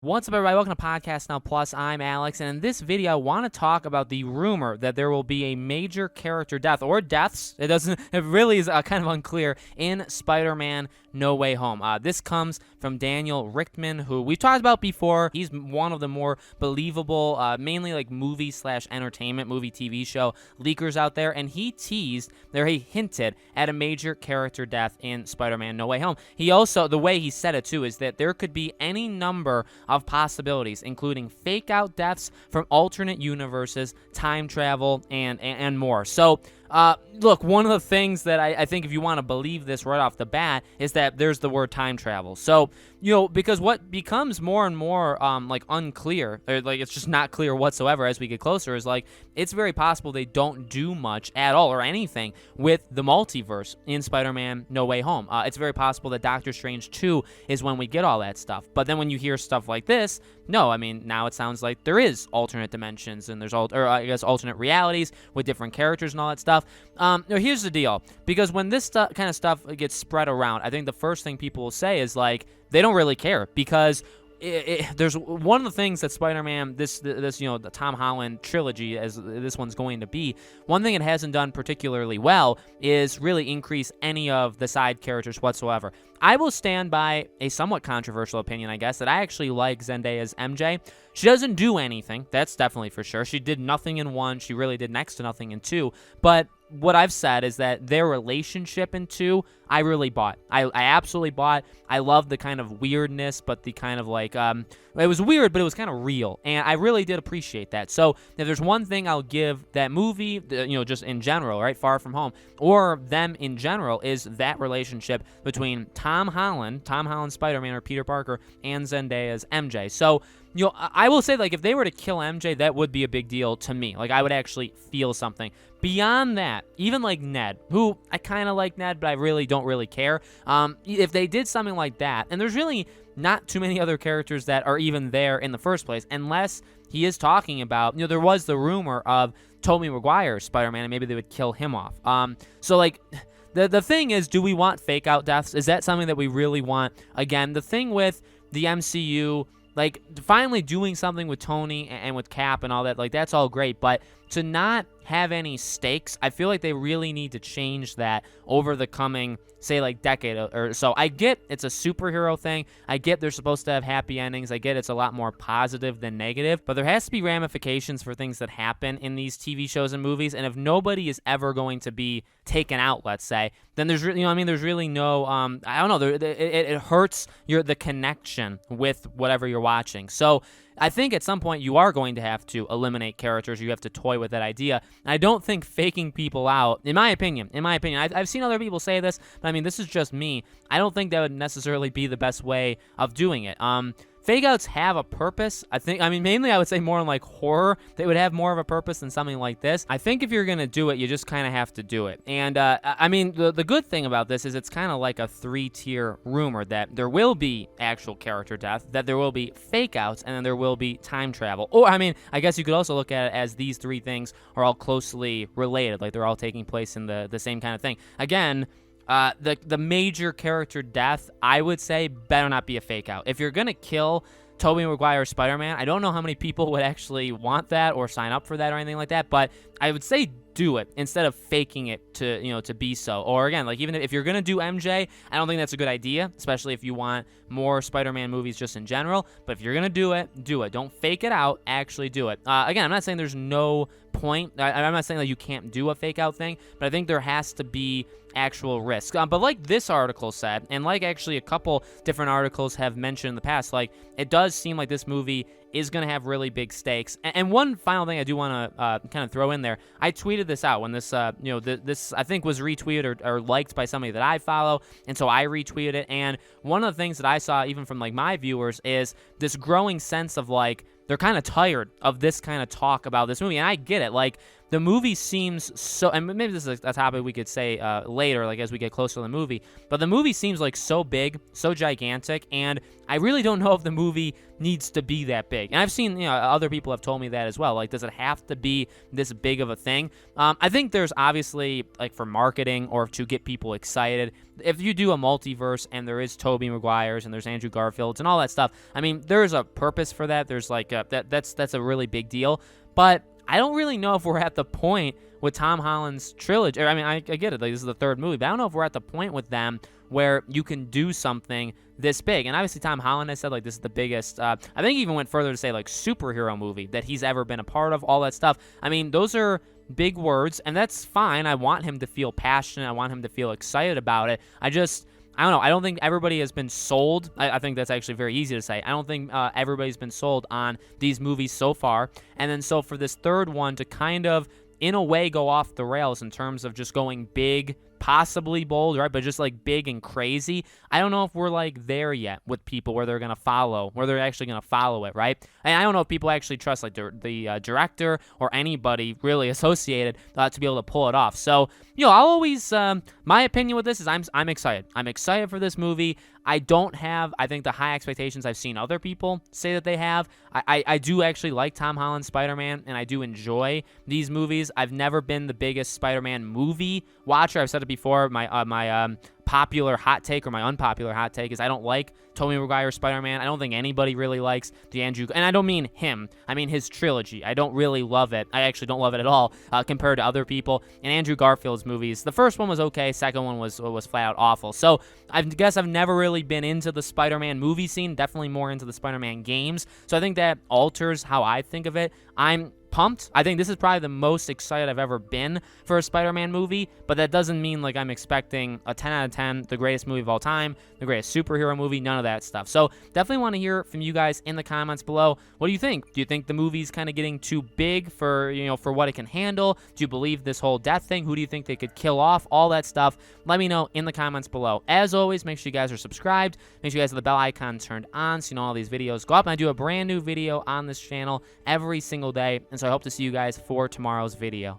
What's up, everybody? Welcome to Podcast Now Plus. I'm Alex, and in this video, I want to talk about the rumor that there will be a major character death or deaths. It really is kind of unclear in Spider-Man No Way Home. This comes from Daniel Richtman, who we've talked about before. He's one of the more believable, mainly like movie/entertainment movie TV show leakers out there, and he hinted at a major character death in Spider-Man No Way Home. He also, the way he said it too, is that there could be any number of possibilities, including fake-out deaths from alternate universes, time travel, and more. So, look, one of the things that I think if you want to believe this right off the bat is that there's the word time travel. So, because what becomes more and more, like, unclear, or, like, it's just not clear whatsoever as we get closer, is, like, it's very possible they don't do much at all or anything with the multiverse in Spider-Man No Way Home. It's very possible that Doctor Strange 2 is when we get all that stuff. But then when you hear stuff like this, no, I mean, now it sounds like there is alternate dimensions and there's alternate realities with different characters and all that stuff. Here's the deal, because when this kind of stuff gets spread around, I think the first thing people will say is, like, they don't really care, because there's one of the things that Spider-Man, the Tom Holland trilogy, as this one's going to be, one thing it hasn't done particularly well is really increase any of the side characters whatsoever. I will stand by a somewhat controversial opinion, I guess, that I actually like Zendaya's MJ. She doesn't do anything, that's definitely for sure. She did nothing in 1, she really did next to nothing in 2, but what I've said is that their relationship in 2, I really bought. I absolutely bought. I love the kind of weirdness, but the kind of like, it was weird, but it was kind of real, and I really did appreciate that. So if there's one thing I'll give that movie, just in general, right, Far From Home, or them in general, is that relationship between Tom Holland Spider-Man, or Peter Parker, and Zendaya's MJ. So, I will say, like, if they were to kill MJ, that would be a big deal to me. Like, I would actually feel something. Beyond that, even like Ned, who I kind of like Ned, but I really don't really care. If they did something like that, and there's really not too many other characters that are even there in the first place, unless he is talking about, there was the rumor of Tobey Maguire's Spider-Man, and maybe they would kill him off. So, like, the thing is, do we want fake-out deaths? Is that something that we really want? Again, the thing with the MCU, like, finally doing something with Tony and with Cap and all that, like, that's all great, but to not have any stakes, I feel like they really need to change that over the coming, say, like, decade or so. I get it's a superhero thing. I get they're supposed to have happy endings. I get it's a lot more positive than negative, but there has to be ramifications for things that happen in these TV shows and movies, and if nobody is ever going to be taken out, let's say, then there's there's really no, I don't know, it hurts the connection with whatever you're watching. So I think at some point you are going to have to eliminate characters. You have to toy with that idea. And I don't think faking people out, in my opinion, I've seen other people say this, but I mean, this is just me. I don't think that would necessarily be the best way of doing it. Fake-outs have a purpose. Mainly I would say more in like horror, they would have more of a purpose than something like this. I think if you're going to do it, you just kind of have to do it. And, the good thing about this is it's kind of like a 3-tier rumor that there will be actual character death, that there will be fake-outs, and then there will be time travel. Or, I guess you could also look at it as these 3 things are all closely related, like they're all taking place in the same kind of thing. Again, the major character death, I would say, better not be a fake out. If you're gonna kill Tobey Maguire's Spider-Man, I don't know how many people would actually want that or sign up for that or anything like that, but I would say do it instead of faking it to be so. Or again, like, even if you're gonna do MJ, I don't think that's a good idea, especially if you want more Spider-Man movies just in general. But if you're gonna do it, do it. Don't fake it out, actually do it. Again, I'm not saying there's no point. I'm not saying that you can't do a fake out thing, but I think there has to be actual risk. But like this article said, and like actually a couple different articles have mentioned in the past, like, it does seem like this movie is going to have really big stakes. And one final thing I do want to kind of throw in there, I tweeted this out when this, this I think was retweeted or liked by somebody that I follow, and so I retweeted it. And one of the things that I saw, even from like my viewers, is this growing sense of like, they're kind of tired of this kind of talk about this movie. And I get it. Like, the movie seems so, and maybe this is a topic we could say later, like as we get closer to the movie, but the movie seems like so big, so gigantic, and I really don't know if the movie needs to be that big. And I've seen, other people have told me that as well. Like, does it have to be this big of a thing? I think there's obviously, like, for marketing or to get people excited, if you do a multiverse and there is Tobey Maguire's and there's Andrew Garfield's and all that stuff, I mean, there's a purpose for that. There's like that's a really big deal. But I don't really know if we're at the point with Tom Holland's trilogy. I mean, I get it. Like, this is the third movie, but I don't know if we're at the point with them where you can do something this big. And obviously, Tom Holland has said, like, this is the biggest, I think he even went further to say, like, superhero movie that he's ever been a part of, all that stuff. I mean, those are big words, and that's fine. I want him to feel passionate. I want him to feel excited about it. I don't know. I don't think everybody has been sold. I think that's actually very easy to say. I don't think everybody's been sold on these movies so far. And then so for this third one to kind of, in a way, go off the rails in terms of just going big, possibly bold, right? But just like big and crazy. I don't know if we're like there yet with people where they're going to follow, where they're actually going to follow it, right? And I don't know if people actually trust like the director or anybody really associated to be able to pull it off. So, I'll always, my opinion with this is I'm excited. I'm excited for this movie. I don't have, I think, the high expectations I've seen other people say that they have. I do actually like Tom Holland's Spider-Man, and I do enjoy these movies. I've never been the biggest Spider-Man movie watcher. I've said it before. My popular hot take or my unpopular hot take is I don't like Tobey Maguire's Spider-Man. I don't think anybody really likes the Andrew, and I don't mean him. I mean his trilogy. I don't really love it. I actually don't love it at all compared to other people. And Andrew Garfield's movies, the first one was okay. Second one was flat out awful. So I guess I've never really been into the Spider-Man movie scene. Definitely more into the Spider-Man games. So I think that alters how I think of it. I'm pumped. I think this is probably the most excited I've ever been for a Spider-Man movie, but that doesn't mean like I'm expecting a 10 out of 10, the greatest movie of all time, the greatest superhero movie, none of that stuff. So definitely want to hear from you guys in the comments below. What do you think? Do you think the movie's kind of getting too big for, for what it can handle? Do you believe this whole death thing? Who do you think they could kill off? All that stuff. Let me know in the comments below. As always, make sure you guys are subscribed. Make sure you guys have the bell icon turned on so you know all these videos go up. And I do a brand new video on this channel every single day. And so I hope to see you guys for tomorrow's video.